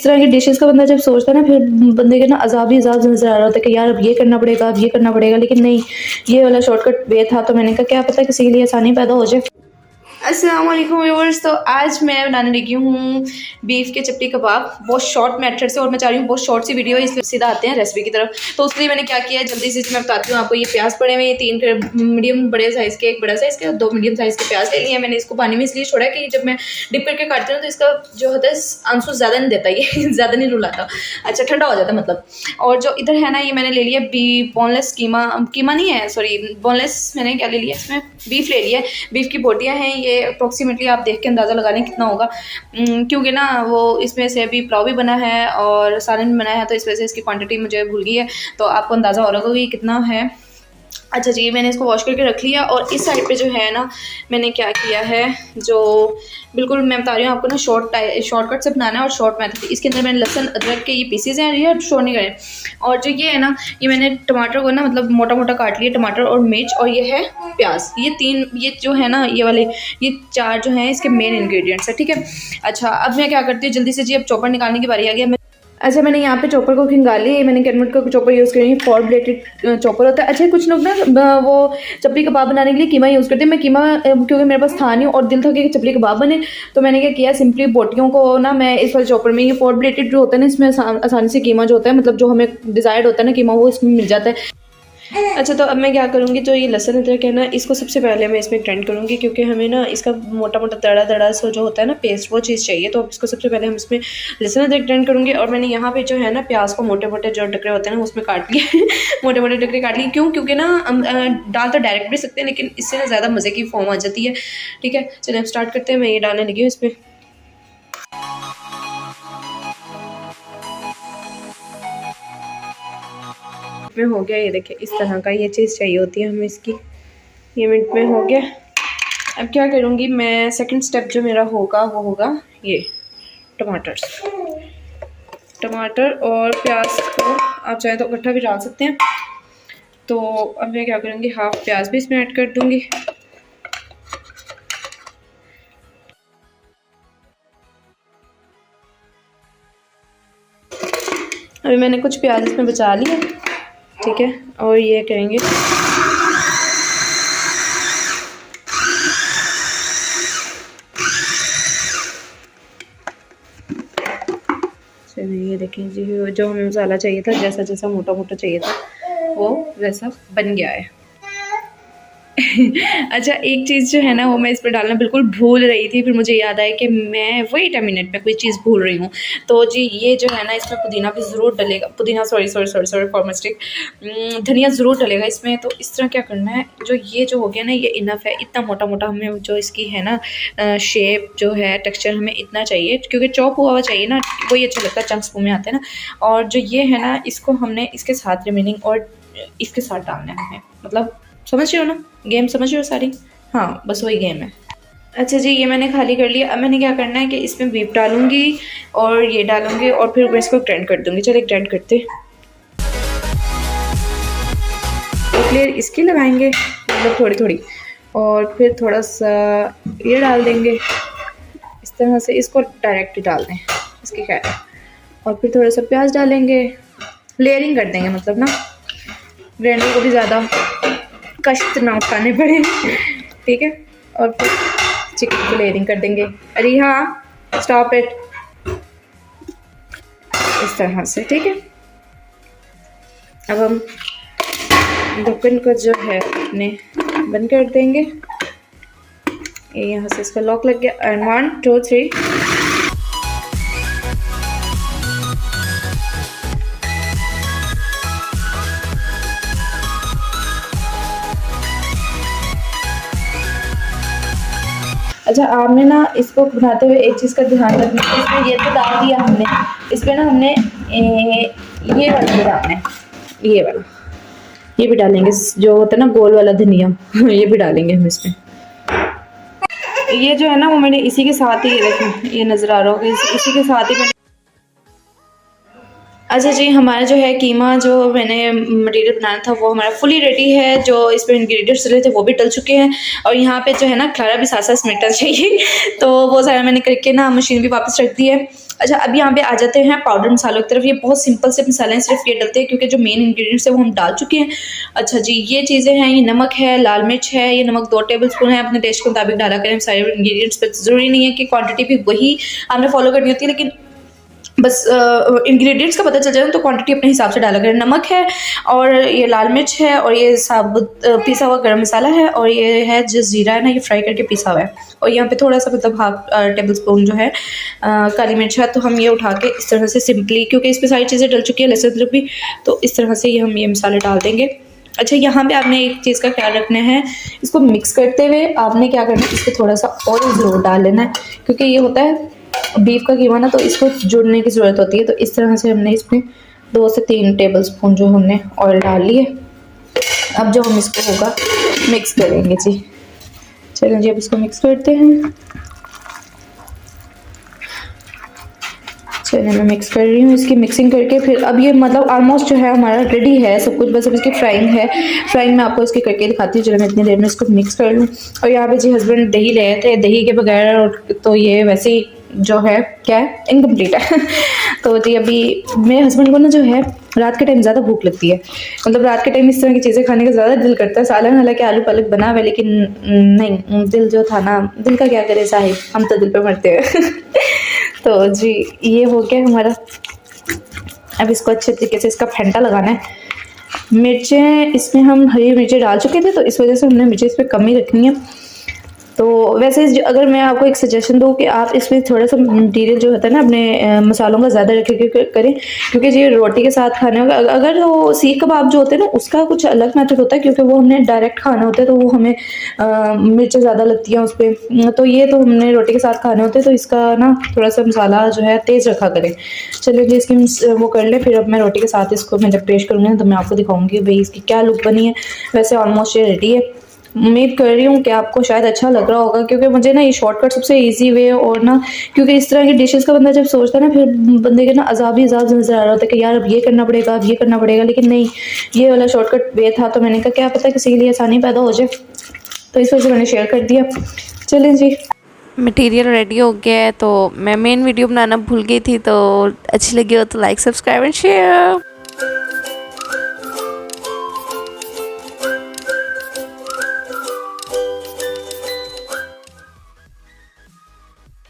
इस तरह की डिशेस का बंदा जब सोचता है ना, फिर बंदे के ना अजाब ही अजाब नजर आ रहा होता है कि यार अब ये करना पड़ेगा, अब ये करना पड़ेगा, लेकिन नहीं, ये वाला शॉर्टकट वे था। तो मैंने कहा क्या पता किसी के लिए आसानी पैदा हो जाए। अस्सलाम वालेकुम व्यूअर्स। तो आज मैं बनाने लगी हूँ बीफ के चपटी कबाब, बहुत शॉर्ट मेथड से, और मैं चाह रही हूँ बहुत शॉर्ट सी वीडियो है, इसलिए सीधा आते हैं रेसिपी की तरफ। तो उसके लिए मैंने क्या किया है जल्दी से मैं बताती हूँ आपको। ये प्याज पड़े हुए, 3 मीडियम बड़े साइज़ के, एक बड़ा साइज़ के, 2 मीडियम साइज़ के प्याज ले लिए हैं मैंने। इसको पानी में इसलिए छोड़ा है कि जब मैं डिप करके काटती हूँ तो इसका जो होता है आंसू ज़्यादा नहीं देता, ये ज़्यादा नहीं रुलाता, अच्छा ठंडा हो जाता है मतलब। और जो इधर है ना, ये मैंने ले लिया बोनलेस कीमा, कीमा नहीं है सॉरी, बोनलेस मैंने क्या ले लिया, इसमें बीफ ले लिया है। बीफ की बोटियाँ हैं ये, अप्रोक्सीमेटली आप देख के अंदाज़ा लगा लें कितना होगा, क्योंकि ना वो इसमें से अभी पुलाव भी बना है और सालन भी बना है, तो इस वजह से इसकी क्वांटिटी मुझे भूल गई है, तो आपको अंदाज़ा हो रहा होगा कि कितना है। अच्छा जी, मैंने इसको वॉश करके रख लिया। और इस साइड पे जो है ना, मैंने क्या किया है, जो बिल्कुल मैं बता रही हूँ आपको ना, शॉर्टकट से बनाना है और शॉर्ट मेथड। इसके अंदर मैंने लहसुन अदरक के ये पीसेज हैं, ये शोर नहीं करें। और जो ये है ना, ये मैंने टमाटर को ना मतलब मोटा मोटा काट लिया, टमाटर और मिर्च, और ये है प्याज। ये जो है ना, ये वाले ये 4 जो हैं इसके मेन इंग्रेडिएंट्स है, ठीक है। अच्छा, अब मैं क्या करती हूँ जल्दी से जी, अब चॉपर निकालने की बारी आ गई। अच्छा, मैंने यहाँ पे चॉपर को खिंगा ली, मैंने कैनवट का चॉपर यूज़ करी, 4 ब्लेडेड चॉपर होता है। अच्छा, कुछ लोग ना वो चपली कबाब बनाने के लिए कीमा यूज़ करते हैं। मैं कीमा क्योंकि मेरे पास था नहीं और दिल था कि चपली कबाब बने, तो मैंने क्या किया, सिंपली बोटियों को ना मैं इस वाले चॉपर में, ये 4 ब्लेडेड जो होता है ना, इसमें आसानी से कीमा जो होता है, मतलब जो हमें डिज़ायर्ड होता है ना कीमा, वो इसमें मिल जाता है। अच्छा, तो अब मैं क्या करूँगी, जो ये लहसुन अदरक है ना, इसको सबसे पहले मैं इसमें ग्राइंड करूँगी, क्योंकि हमें ना इसका मोटा मोटा तड़ा तड़ा सो जो होता है ना पेस्ट, वो चीज़ चाहिए। तो इसको सबसे पहले हम इसमें लहसुन अदरक ग्राइंड करूँगी। और मैंने यहाँ पे जो है ना प्याज को मोटे मोटे जो टुकड़े होते हैं ना उसमें काट लिए मोटे मोटे टुकड़े काट लिए, क्यों, क्योंकि ना डाल तो डायरेक्ट भी सकते हैं, लेकिन इससे ना ज़्यादा मज़े की फॉर्म आ जाती है, ठीक है। चलिए अब स्टार्ट करते हैं। मैं ये डालने लगी हूँ इसमें। में हो गया, ये देखिए इस तरह का ये चीज़ चाहिए होती है हमें इसकी। ये मिनट में हो गया। अब क्या करूँगी मैं, सेकंड स्टेप जो मेरा होगा वो होगा ये टमाटर और प्याज को आप चाहे तो इकट्ठा भी डाल सकते हैं। तो अब मैं क्या करूँगी, हाफ प्याज भी इसमें ऐड कर दूँगी। अभी मैंने कुछ प्याज इसमें बचा लिया, ठीक है। और ये करेंगे, चलिए ये देखें जी, जो हमें मसाला चाहिए था, जैसा जैसा मोटा मोटा चाहिए था वो वैसा बन गया है। अच्छा, एक चीज़ जो है ना वो मैं इस पर डालना बिल्कुल भूल रही थी, फिर मुझे याद आया कि मैं वेट अ मिनट में कोई चीज़ भूल रही हूँ। तो जी ये जो है ना, इसमें पुदीना भी ज़रूर डलेगा, पुदीना सॉरी फॉर मिस्टेक, धनिया ज़रूर डलेगा इसमें। तो इस तरह क्या करना है, जो ये जो हो गया ना, ये इनफ है। इतना मोटा मोटा हमें जो इसकी है ना शेप जो है, टेक्स्चर हमें इतना चाहिए, क्योंकि चॉप हुआ चाहिए ना, वही अच्छा लगता है, चंक्स मुँह में आते हैं ना। और जो ये है ना, इसको हमने इसके साथ रिमेनिंग और इसके साथ डालना है हमें, मतलब समझ रहे हो ना, गेम समझ रहे हो सारी, हाँ बस वही गेम है। अच्छा जी, ये मैंने खाली कर लिया। अब मैंने क्या करना है कि इसमें बीफ डालूंगी और ये डालूंगी और फिर मैं इसको ग्राइंड कर दूंगी। चलिए ग्राइंड करते, एक लेयर इसकी लगाएंगे मतलब थोड़ी थोड़ी, और फिर थोड़ा सा ये डाल देंगे इस तरह से, इसको डायरेक्ट डाल दें इसकी क्या है, और फिर थोड़ा सा प्याज डालेंगे, लेयरिंग कर देंगे, मतलब ना ग्राइंडर को भी ज़्यादा कष्ट ना उठाने पड़े, ठीक है। और फिर चिकन की लेयरिंग कर देंगे। अरे हाँ, स्टॉप इट, इस तरह से, ठीक है। अब हम ढक्कन को जो है अपने बंद कर देंगे। ये यहाँ से इसका लॉक लग गया, एंड 1 2 3। अच्छा, आपने ना इसको बनाते हुए एक चीज़ का ध्यान रखना है, इसमें ये तो डाल दिया हमने, इस पर ना हमने ये वाला भी डालना है, ये वाला, ये भी डालेंगे जो होता है ना गोल वाला धनिया ये भी डालेंगे हम इसमें। ये जो है ना वो मैंने इसी के साथ ही, देखो ये नज़र आ रहा होगा, इसी के साथ ही मैंने। अच्छा जी, हमारा जो है कीमा जो मैंने मटीरियल बनाना था वो हमारा फुली रेडी है। जो इस पर इंग्रेडिएंट्स डले थे वो भी डल चुके हैं और यहाँ पे जो है ना खलारा भी साथ साथ मिनट चाहिए तो वो सारा मैंने करके ना मशीन भी वापस रख दी है। अच्छा, अब यहाँ पे आ जाते हैं पाउडर मसालों की तरफ। ये बहुत सिंपल से मसाले हैं, सिर्फ ये डलते हैं क्योंकि जो मेन इंग्रेडिएंट्स है वो हम डाल चुके हैं। अच्छा जी, ये चीज़ें हैं, ये नमक है, लाल मिर्च है, ये नमक 2 टेबल स्पून है, अपने टेस्ट के मुताबिक डाला करें सारे इंग्रेडिएंट्स पर। ज़रूरी नहीं है कि क्वांटिटी भी वही आपने फॉलो करनी होती है, लेकिन बस इंग्रेडिएंट्स का पता चल जाए तो क्वांटिटी अपने हिसाब से डाला करें। नमक है और ये लाल मिर्च है और ये साबुत पिसा हुआ गरम मसाला है और ये है जो जीरा है ना, ये फ्राई करके पिसा हुआ है। और यहाँ पे थोड़ा सा मतलब हाफ टेबल स्पून जो है काली मिर्च है। तो हम ये उठा के इस तरह से सिंपली, क्योंकि इस पर सारी चीज़ें डल चुकी है, लहसुन अदरक भी, तो इस तरह से हम ये मसाले डाल देंगे। अच्छा, यहाँ पे आपने एक चीज़ का ख्याल रखना है, इसको मिक्स करते हुए आपने क्या करना है, इस पर थोड़ा सा ऑयल ज़रूर डाल लेना है, क्योंकि ये होता है बीफ का कीमा ना, तो इसको जुड़ने की ज़रूरत होती है। तो इस तरह से हमने इसमें 2 से 3 टेबल स्पून जो हमने ऑयल डाल लिए। अब जो हम इसको होगा मिक्स करेंगे जी। चलिए जी, अब इसको मिक्स करते हैं। चलिए, मैं मिक्स कर रही हूँ। इसकी मिक्सिंग करके फिर अब ये मतलब ऑलमोस्ट जो है हमारा रेडी है सब कुछ, बस अब इसकी फ्राइंग है। फ्राइंग मैं आपको इसकी करके दिखाती हूँ। चलो, मैं इतनी देर में इसको मिक्स कर लूँ। और यहाँ पे जी हस्बैंड दही ले आए थे, दही के बगैर और तो ये वैसे ही जो है क्या है, इनकम्प्लीट है तो जी अभी मेरे हस्बैंड को ना जो है रात के टाइम ज़्यादा भूख लगती है, मतलब रात के टाइम इस तरह की चीज़ें खाने का ज़्यादा दिल करता है। सालन हालांकि आलू पालक बना हुआ है, लेकिन नहीं, दिल जो था ना, दिल का क्या करे साहिब, हम तो दिल पे मरते हैं तो जी ये हो गया हमारा। अब इसको अच्छे तरीके से इसका फेंटा लगाना है। मिर्चें इसमें हम हरी मिर्चें डाल चुके थे, तो इस वजह से हमने मिर्चें इस पर कम ही रखनी है। तो वैसे अगर मैं आपको एक सजेशन दूँ कि आप इसमें थोड़ा सा मटीरियल जो होता है ना अपने मसालों का ज़्यादा रखे करें, क्योंकि जी रोटी के साथ खाने होगा। अगर वो सीख कबाब जो होते हैं ना, उसका कुछ अलग मेथड होता है, क्योंकि वो हमने डायरेक्ट खाना होता है, तो वो हमें मिर्चें ज़्यादा लगती हैं उस पर। तो ये तो हमने रोटी के साथ खाने होते हैं, तो इसका ना थोड़ा सा मसाला जो है तेज़ रखा करें। चलिए जी, इसकी वो कर लें। फिर अब मैं रोटी के साथ इसको मैं जब पेश करूँगी तो मैं आपको दिखाऊँगी भाई इसकी क्या लुक बनी है। वैसे ऑलमोस्ट ये रेडी है। उम्मीद कर रही हूँ कि आपको शायद अच्छा लग रहा होगा, क्योंकि मुझे ना ये शॉर्टकट सबसे इजी वे, और ना क्योंकि इस तरह की डिशेस का बंदा जब सोचता है ना, फिर बंदे के ना अजाब ही अजाब नजर आ रहा होता है कि यार अब ये करना पड़ेगा, अब ये करना पड़ेगा, लेकिन नहीं, ये वाला शॉर्टकट वे था। तो मैंने कहा क्या पता किसी के लिए आसानी पैदा हो जाए, तो इस वजह से मैंने शेयर कर दिया। चलें जी, मटेरियल रेडी हो गया है। तो मैं मेन वीडियो बनाना भूल गई थी, तो अच्छी लगी हो तो लाइक, सब्सक्राइब एंड शेयर।